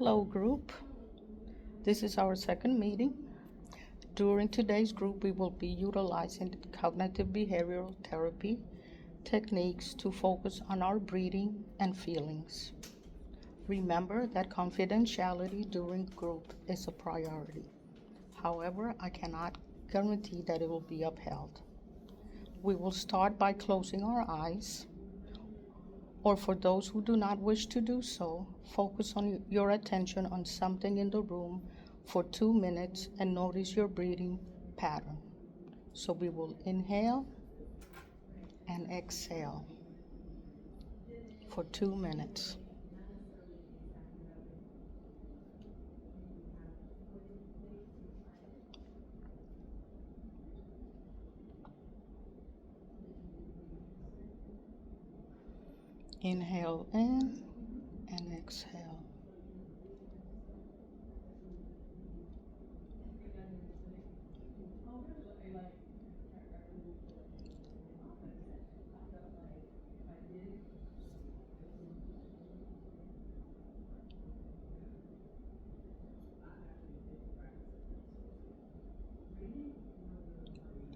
Hello, group. This is our second meeting. During today's group, we will be utilizing cognitive behavioral therapy techniques to focus on our breathing and feelings. Remember that confidentiality during group is a priority. However, I cannot guarantee that it will be upheld. We will start by closing our eyes, or for those who do not wish to do so, focus on your attention on something in the room for 2 minutes and notice your breathing pattern. So we will inhale and exhale for 2 minutes. Inhale in and exhale.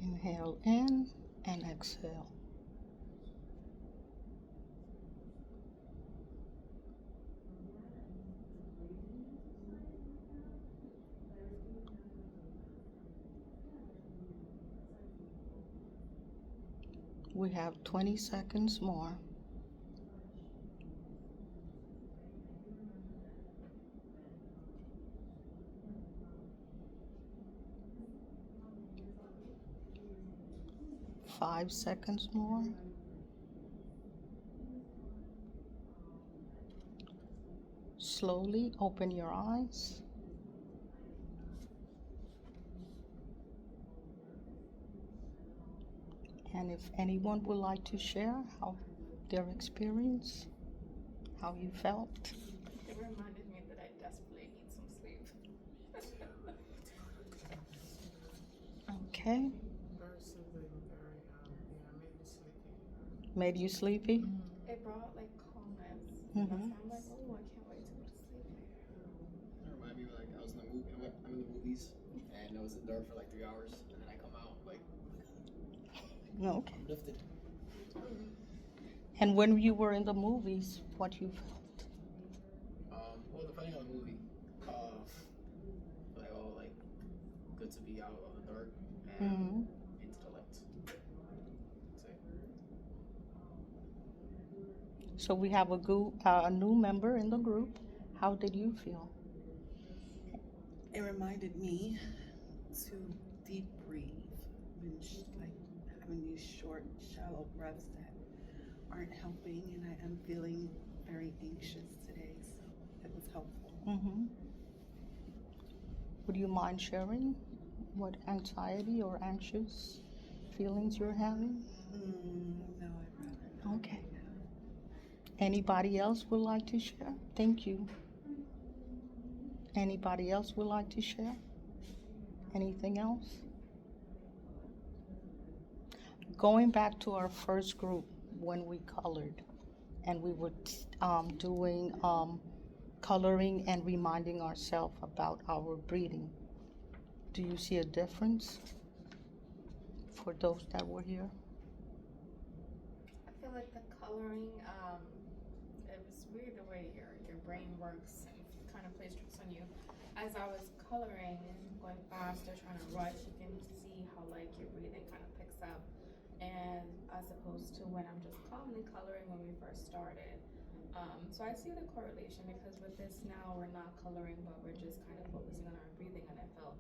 Inhale in and exhale. We have 20 seconds more. Five seconds more. Slowly open your eyes. And if anyone would like to share how their experience, how you felt. It reminded me that I desperately need some sleep. Okay. Very soothing, very, made me sleepy. Made you sleepy? It brought like calmness. Mhm. I'm like, oh, I can't wait to go to sleep. It reminded me like I was in the movie. I'm in the movies, and I was in there for like 3 hours, and then I come out like, Okay. I'm lifted. And when you were in the movies, what you felt? Well, depending on the movie, like like good to be out of the dark and Mhm. into the light. That's it. So we have a new member in the group. How did you feel? It reminded me to deep breathe, like having these short, shallow breaths that aren't helping, and I am feeling very anxious today, so it was helpful. Mm-hmm. Would you mind sharing what anxiety or anxious feelings you're having? No, I'd rather not. Okay. Anybody else would like to share? Thank you. Anybody else would like to share? Anything else? Going back to our first group when we colored and we were doing coloring and reminding ourselves about our breathing. Do you see a difference for those that were here? I feel like the coloring, it was weird the way your brain works and kind of plays tricks on you. As I was coloring and going faster, trying to rush, you can see how like your breathing kind of picks up. And as opposed to when I'm just calmly coloring when we first started. So I see the correlation because with this now we're not coloring, but we're just kind of focusing on our breathing, and it felt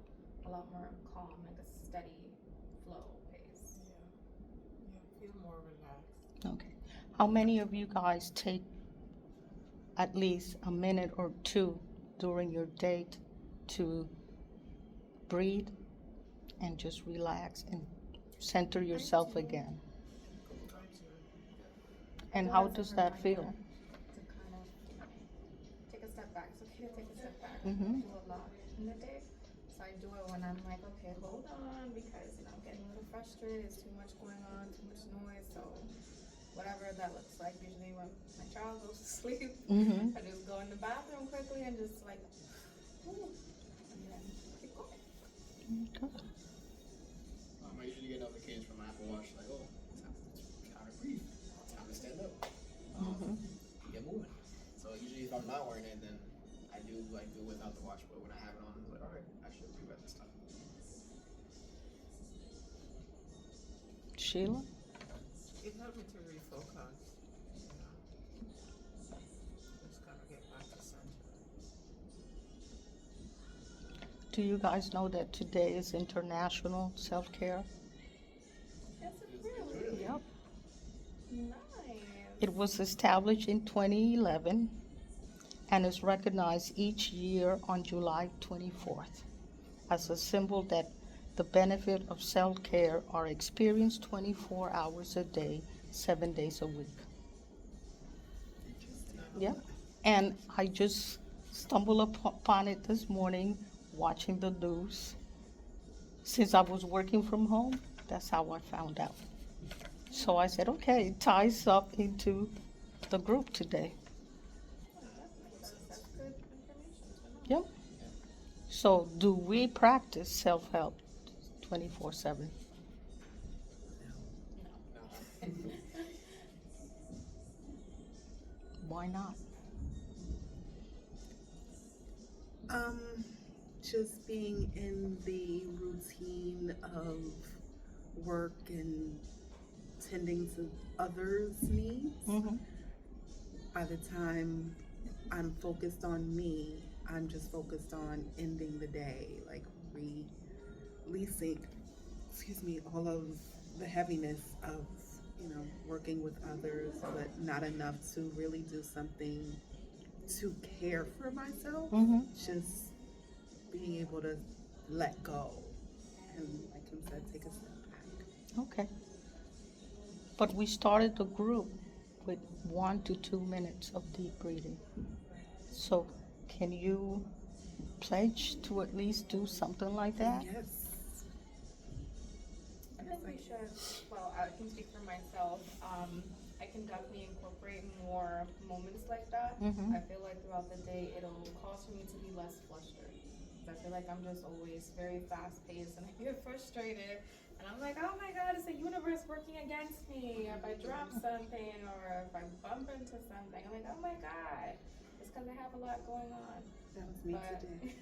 a lot more calm, like a steady flow pace. Feel more relaxed. Okay. How many of you guys take at least a minute or two during your day to breathe and just relax and center yourself again? A couple times here. And Do how as a does that feel? reminder to kind of take a step back. It's okay to take a step back. Mhm. I do a lot in the day. So I do it when I'm like, okay, hold on, because I'm getting a little frustrated. There's too much going on, too much noise. So whatever that looks like, usually when my child goes to sleep, Mhm. I just go go in the bathroom quickly and just like, ooh, and then keep going. Okay. I usually get notifications from my Apple Watch like, oh, it's time to breathe, time to stand up, get moving. So usually if I'm not wearing it, then I do like do it without the watch. But when I have it on, I'm like, all right, I should breathe at this time. Sheila? It helped me to refocus. Just kind of get back to center. Do you guys know that today is International Self-Care? Yes, it really Yep. nice. It was established in 2011 and is recognized each year on July 24th as a symbol that the benefit of self-care are experienced 24 hours a day, 7 days a week. Yeah. And I just stumbled upon it this morning watching the news. Since I was working from home, that's how I found out. So I said, okay, it ties up into the group today. Oh, definitely. That's good information to know. Yep. So do we practice self-help 24/7? No. Why not? Just being in the routine of work and tending to others' needs. Mm-hmm. By the time I'm focused on me, I'm just focused on ending the day, like releasing, all of the heaviness of, working with others, but not enough to really do something to care for myself. Mm-hmm. Just being able to let go and, like Kim said, take a step back. Okay. But we started the group with 1 to 2 minutes of deep breathing. So can you pledge to at least do something like that? Yes. I think we should, well, I can speak for myself. I can definitely incorporate more moments like that. Mhm. I feel like throughout the day, it'll cause for me to be less flustered. 'Cause I feel like I'm just always very fast paced and I get frustrated. And I'm like, oh my God, it's the universe working against me. If I drop something or if I bump into something, I'm like, oh my God. It's because I have a lot going on. That was me But today.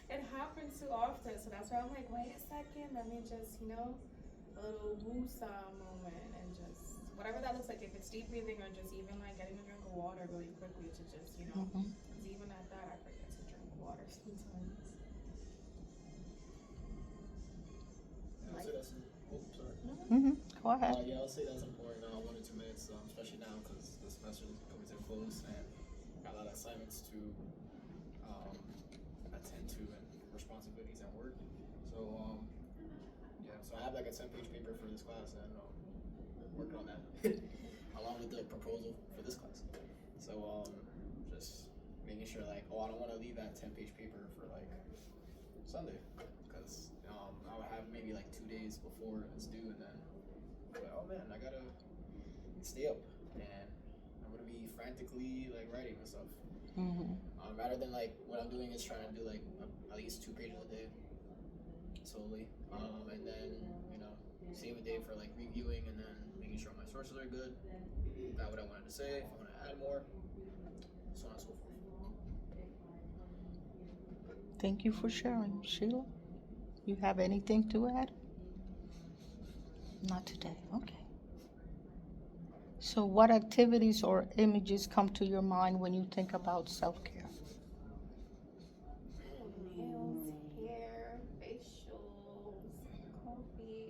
it happens too often, so that's why I'm like, wait a second, let me just, a little woo-saw moment and just, whatever that looks like, if it's deep breathing or just even like getting a drink of water really quickly to just, Mhm. 'cause even at that, I forget to drink water sometimes. Yeah, I'll say that's. Oh, sorry. Mhm. Go ahead. Yeah, I'll say that's important. 1 to 2 minutes, especially now because the semester is coming to a close and got a lot of assignments to attend to and responsibilities at work. So yeah, so I have like a 10-page paper for this class and working on that along with the proposal for this class. So just making sure like, I don't want to leave that 10-page paper for like Sunday because I'll have maybe like 2 days before it's due and then like, oh man, I gotta stay up and I'm gonna be frantically like writing and stuff. Mhm. Rather than like what I'm doing is trying to do like at least 2 pages a day slowly, and then save a day for like reviewing and then making sure my sources are good, got what I wanted to say, if I want to add more, so on and so forth. Thank you for sharing, Sheila. You have anything to add? Not today. Okay. So what activities or images come to your mind when you think about self-care? Nails, hair, facials, coffee,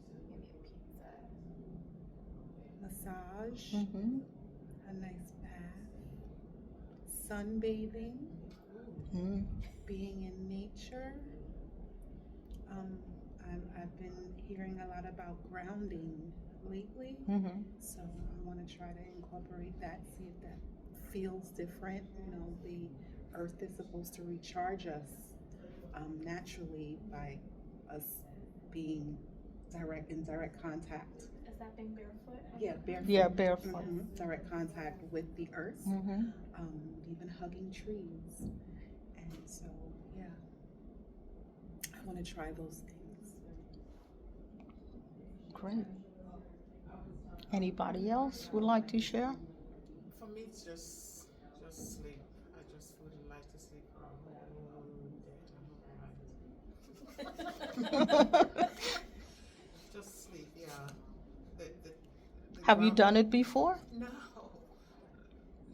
maybe a pizza. Massage, Mm-hmm. a nice bath, sunbathing, Mm-hmm. being in nature. I've been hearing a lot about grounding lately, Mm-hmm. so I want to try to incorporate that, see if that feels different. The earth is supposed to recharge us naturally by us being in direct contact stepping barefoot? Yeah, barefoot. Yeah, barefoot. Direct contact with the earth. Mm-hmm. Even hugging trees. And so, yeah, I want to try those things. Great. Anybody else would like to share? For me, it's just sleep. I just would like to sleep for a whole day. Just sleep, yeah. The Have you ground- done it before? No,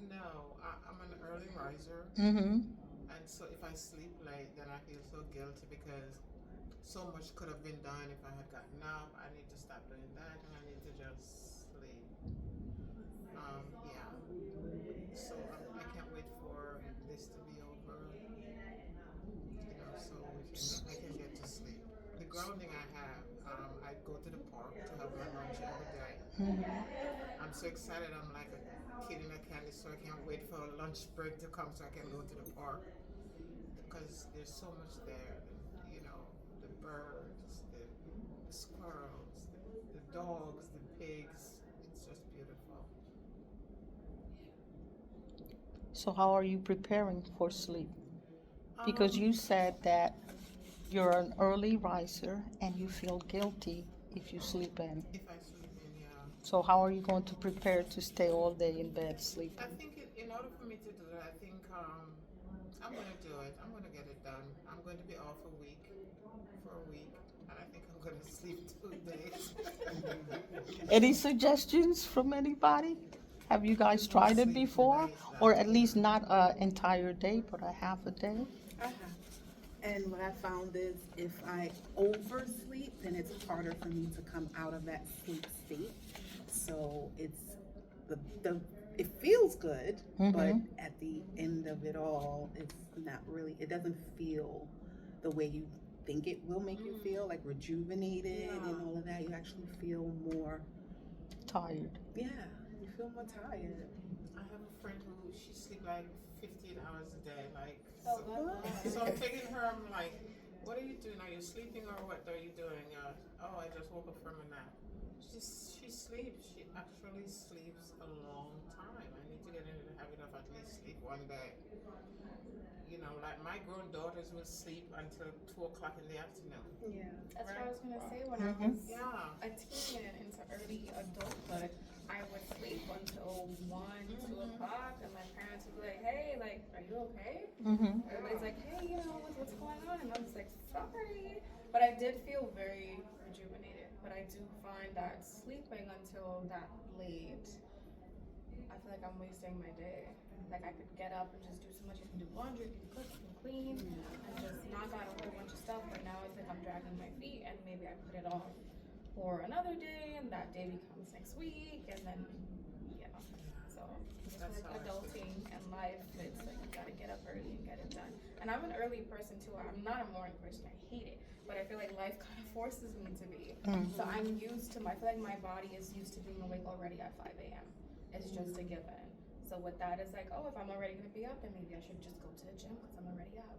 no. I'm an early riser, Mm-hmm. and so if I sleep late, then I feel so guilty because so much could have been done if I had gotten up. I need to stop doing that, and I need to just sleep. Yeah. So I can't wait for this to be over, so I can get to sleep. The grounding I have, I go to the park to have my lunch every day. Mm-hmm. I'm so excited. I'm like a kid in a candy store. I can't wait for a lunch break to come so I can go to the park because there's so much there. The birds, the squirrels, the dogs, the pigs. It's just beautiful. So how are you preparing for sleep? Because you said that you're an early riser and you feel guilty if you sleep in. If I sleep in, yeah. So how are you going to prepare to stay all day in bed I sleeping? think in order for me to do that, I think I'm going to do it. I'm going to get it done. I'm going to be off for a week, and I think I'm going to sleep 2 days. Any suggestions from anybody? Have you guys tried it before? Or at least not an entire day, but a half a day? I have. And what I found is if I oversleep, then it's harder for me to come out of that sleep state. So it's it feels good, but at the end of it all, it's not really, it doesn't feel the way you think it will make you feel, like rejuvenated and all of that. You actually feel more, Tired. yeah, you feel more tired. I have a friend who she sleeps like 15 hours a day. Oh, So, wow. so I'm taking her. I'm like, what are you doing? Are you sleeping or what are you doing? Oh, I just woke up from a nap. She sleeps. She actually sleeps a long time. I need to get into the habit of at least sleep one day. Like my grown daughters will sleep until 2 o'clock in the afternoon. Yeah. That's what I was gonna say when Mhm. I was Yeah. a teen and into early adulthood. I would sleep until 1, 2 o'clock, and my parents would be like, "Hey, like, are you okay?" Mm-hmm. Everybody's like, "Hey, what's going on?" And I was like, "Sorry," but I did feel very rejuvenated. But I do find that sleeping until that late, I feel like I'm wasting my day. Like I could get up and just do so much. You can do laundry, you can cook, you can clean, and just knock out a whole bunch of stuff. But now it's like I'm dragging my feet, and maybe I put it off for another day, and that day becomes next week, and then So it's That's like how I feel. adulting and life. It's like you gotta get up early and get it done. And I'm an early person too. I'm not a morning person. I hate it, but I feel like life kind of forces me to be. So I'm used to I feel like my body is used to being awake already at 5 a.m. It's just a given. So with that, it's like, oh, if I'm already gonna be up, then maybe I should just go to the gym because I'm already up.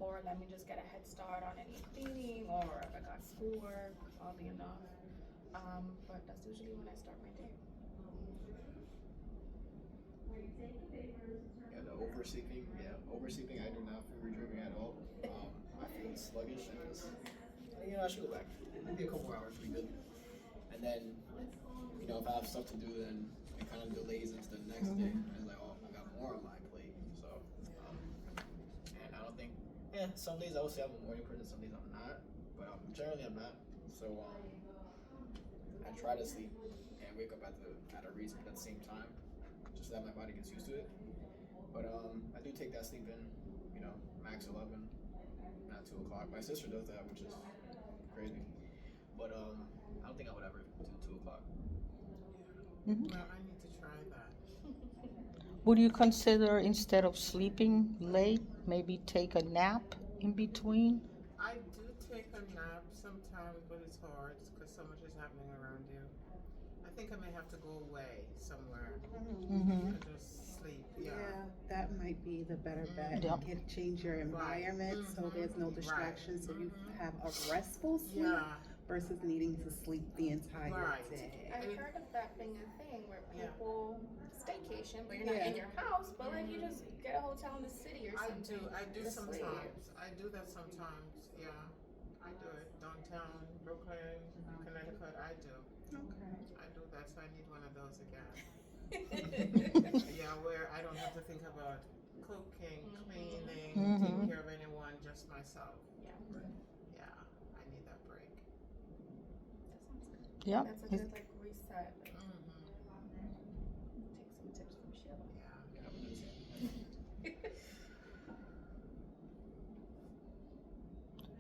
Or let me just get a head start on any cleaning, or if I got schoolwork, oddly enough. But that's usually when I start my day. Yeah, the oversleeping, I do not feel rejuvenated at all. I feel sluggish and just, I should go back. Maybe a couple more hours would be good. And then, if I have stuff to do, then it kind of delays into the next day. And it's like, oh, I got more on my plate. So, and I don't think, some days I would say I'm a morning person, some days I'm not. But generally I'm not. So, I try to sleep and wake up at a reasonable at the same time, just so that my body gets used to it. But I do take that sleep in, max 11, not 2 o'clock. My sister does that, which is crazy. But I don't think I would ever do 2 o'clock. Well, I need to try that. Would you consider, instead of sleeping late, maybe take a nap in between? I do take a nap sometimes, but it's hard because so much is happening around you. I think I may have to go away somewhere Mm-hmm. and just sleep. Yeah, Yeah. that might be the better bet. Yeah. Change your environment so there's no distractions, so you have a restful sleep. Yeah. versus needing to sleep the entire Right. day. I've And it- heard of that being a thing where Yeah. people staycation, but you're not Yeah. in your house, but like you just get a hotel in the city or I something. do to sleep. sometimes. I do that sometimes. Yeah, I do it downtown Brooklyn, Connecticut. I do. Okay. I do that. So I need one of those again. Yeah, where I don't have to think about cooking, cleaning, Mhm. taking care of anyone, just myself. Yeah. Yeah, I need that break. That sounds good. Yeah. That's a it's- good like reset. Like, Mm-hmm. take some tips from Sheila. Yeah. Yeah, I'm gonna do the same.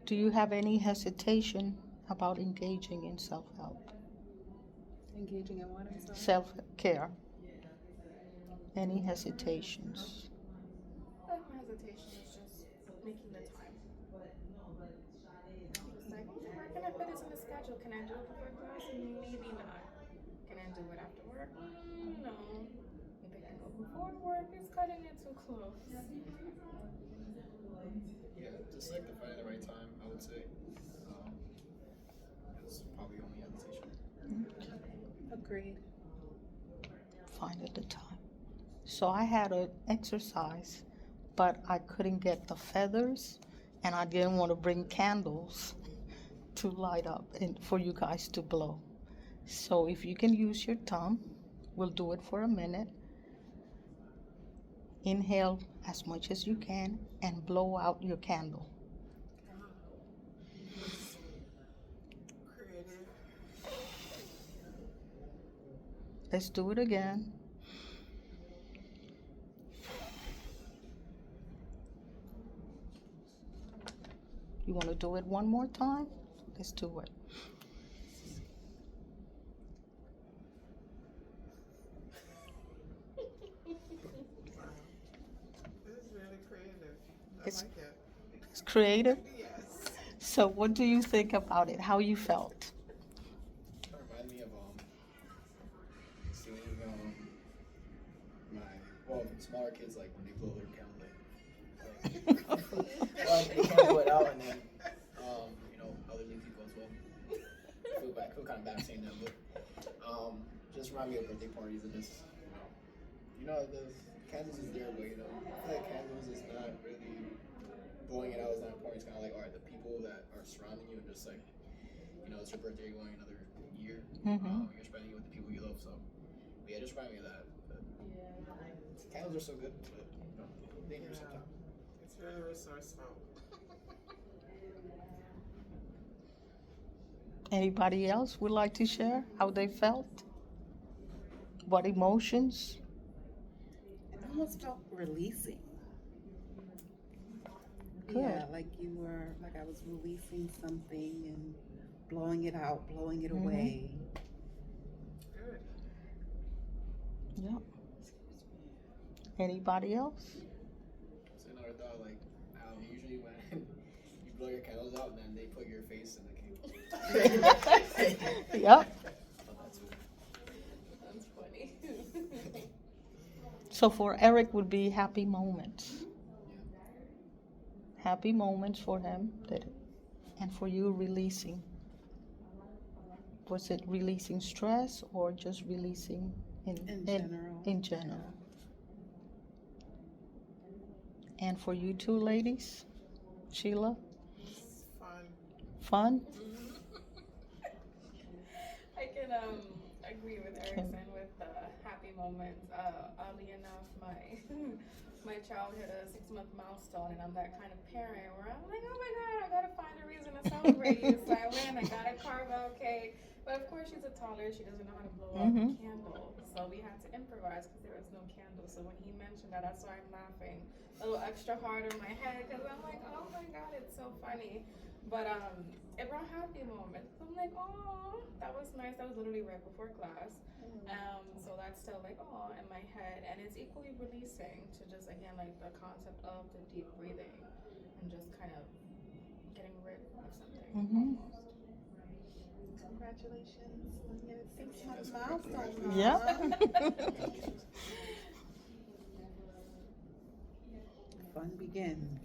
Do you have any hesitation about engaging in self-help, Engaging in what? I'm sorry? self-care? Any hesitations? My hesitation is just making the time. It's like, where can I fit this in the schedule? Can I do it before class? Maybe not. Can I do it after work? No. Maybe I can go before work. It's cutting it too close. Yeah, just like to find the right time, I would say. It's probably only hesitation. Agreed. Find it the time. So I had an exercise, but I couldn't get the feathers, and I didn't want to bring candles to light up and for you guys to blow. So if you can use your tongue, we'll do it for a minute. Inhale as much as you can and blow out your candle. Creative. Let's do it again. You want to do it one more time? Let's do it. Wow. This is really creative. I It's- like it. It's creative. Yes. So what do you think about it? How you felt? Kind of remind me of seeing my smaller kids like when they blow their candle lit. Well, they can't blow it out, and then elderly people as well. I feel kind of bad saying that, but just remind me of birthday parties and just the candles is there, but I feel like candles is not really blowing it out is not important. It's kind of like, all right, the people that are surrounding you and just like, it's your birthday, you're going another year. Mhm. You're spending it with the people you love. So, but yeah, just remind me of that. But candles are so good, but dangerous Yeah. sometimes. It's really resourceful. Anybody else would like to share how they felt? What emotions? It almost felt releasing. Good. Yeah, like I was releasing something and blowing it out, blowing it Mhm. away. Good. Yeah. Anybody else? So another thought, like usually when you blow your candles out and then they put your face in the cake. Yep. Thought that too. That's funny. So for Eric would be happy moments. Happy moments for him and for you releasing. Was it releasing stress or just releasing in general. In general. And for you two ladies, Sheila, It's fun. fun? I can agree with Erickson with the happy moments. Oddly enough, my my child hit a 6-month milestone, and I'm that kind of parent where I'm like, oh my god, I gotta find a reason to celebrate you. So I went, I gotta carve out cake. But of course, she's a toddler; she doesn't know how to blow out a candle. So we had to improvise because there was no candle. So when he mentioned that, that's why I'm laughing a little extra hard in my head because I'm like, oh my god, it's so funny. But it brought happy moments. I'm like, oh, that was nice. That was literally right before class. So that's still like, oh, in my head. And it's equally releasing to just, again, like the concept of the deep breathing and just kind of getting rid of something. Mhm. Congratulations on your 6-month Yes, milestone. Yeah. Fun begins.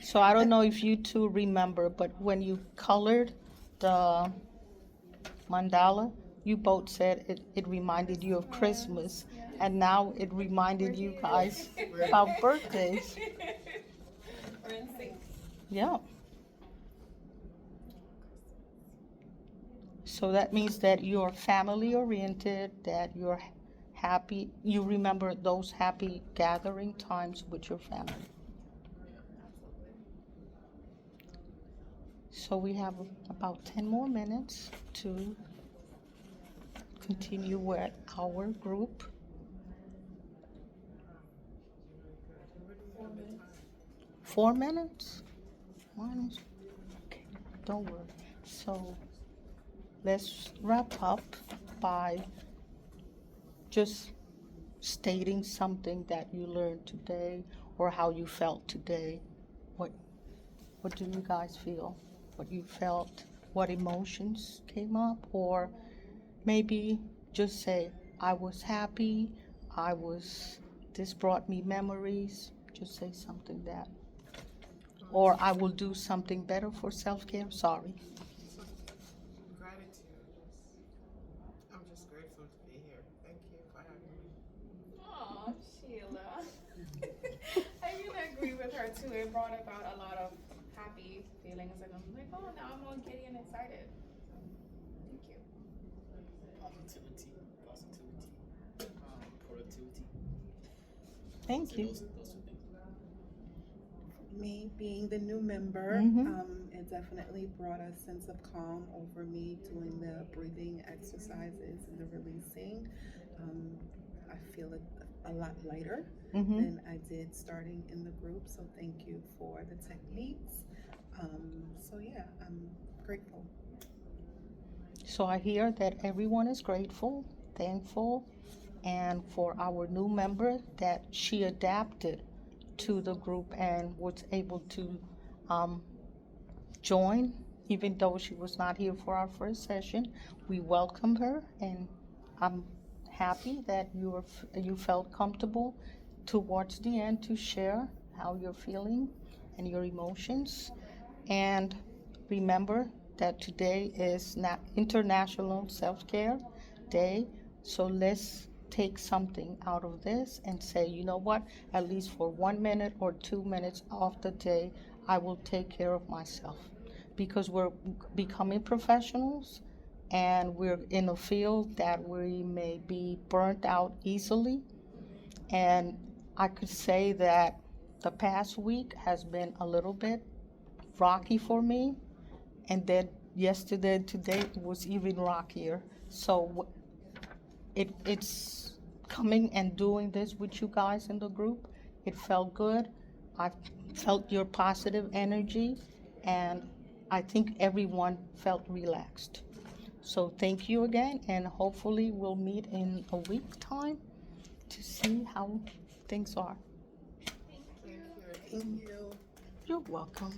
So I don't know if you two remember, but when you colored the mandala, you both said it reminded you of Christmas, and now it reminded you guys about birthdays. We're in sync. Yeah. So that means that you're family oriented, that you're happy, you remember those happy gathering times with your family. So we have about 10 more minutes to continue with our group. 4 minutes? Okay, don't worry. So let's wrap up by just stating something that you learned today or how you felt today. What do you guys feel? What you felt? What emotions came up? Or maybe just say, I was happy, this brought me memories. Just say something that. Or I will do something better for self-care. Sorry. Gratitude. I'm just grateful to be here. Thank you for having me. Aw, Sheila. I can agree with her too. It brought about a lot of happy feelings, and I'm like, oh, now I'm all giddy and excited. Thank you. Positivity, productivity. Thank you. Those two things. Me being the new member, it definitely brought a sense of calm over me doing the breathing exercises and the releasing. I feel it a lot lighter than I did starting in the group, so thank you for the techniques. So yeah, I'm grateful. So I hear that everyone is grateful, thankful, and for our new member that she adapted to the group and was able to join, even though she was not here for our first session. We welcomed her, and I'm happy that you felt comfortable towards the end to share how you're feeling and your emotions. And remember that today is International Self-Care Day, so let's take something out of this and say, you know what, at least for 1 minute or 2 minutes of the day, I will take care of myself. Because we're becoming professionals and we're in a field that we may be burnt out easily. And I could say that the past week has been a little bit rocky for me, and then yesterday and today was even rockier. So it's coming and doing this with you guys in the group. It felt good. I felt your positive energy, and I think everyone felt relaxed. So thank you again, and hopefully we'll meet in a week's time to see how things are. Thank you. Thank you. You're welcome.